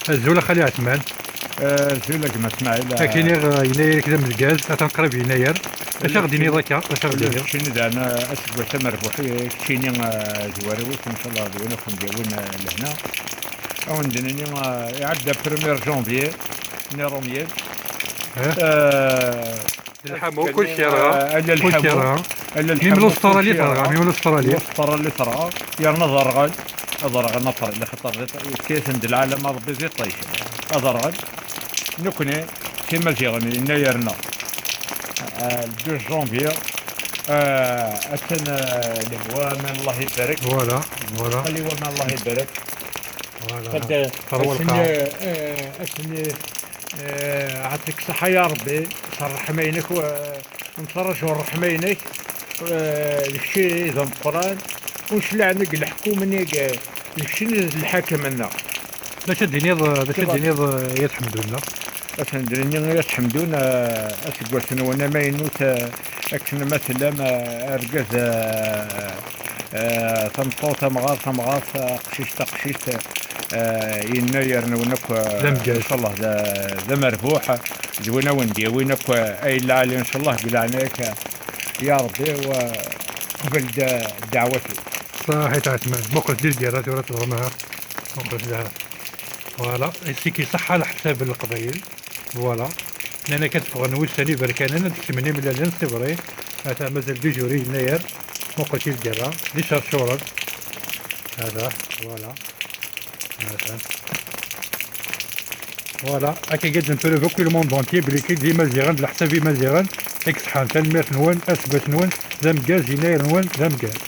الزولة خلي عثمان. زولا كما اسماعيل. كاين يناير كذا مزكاز قريب يناير. اش غادي ضاكا اش غادي كشيني دانا اسبوع تمر بوحي كشيني زواري ان شاء الله دوينا كون ديوين لهنا عندنا يعدى بريمير جونفيي نيروميل الحمو كل شيء راه كل شيء راه من الاسترالي ترى من الاسترالي ترى يرنا ضرغد ضرغد نطر اللي خطر كيس عند العالم ربي زي طيش ضرغد نكوني كيما جيغني ينايرنا 2 جونفيي أتن الهواء الله يبارك. فوالا خلي وما الله يبارك. فوالا أتن عطيك الصحة يا ربي صرح مينك ونصر شهور رحمينك داكشي ذا القرآن ونشلع عندك الحكومة نيك داكشي الحاكم لنا باش الدنيا يتحمدوا لنا باش الدنيا يتحمدون أسقوتنا وانا ما ينوت أكن مثلا أرقز تمطوطة مغار قشيش تقشيش يناير نونك ان شاء الله ذا مربوح زوينا وندي وينك اي العالي ان شاء الله بلعناك يا ربي وقبل دعوتي صحيح عثمان موقف ديال ورات رماها موقف ديالها فوالا السيكي صح على حساب القبائل فوالا انا كتبغى نوش ثاني بركان انا ديك 8 مليون صفري هذا مازال بيجوري يناير موقف ديالها دي شهور هذا فوالا فوالا هكا قد نتولى كل الموند فونتي بلي كي ديما زيغان على حسابي مزيغان اكس حان تنمير نون اسبت نون زمكاز يناير نون زمكاز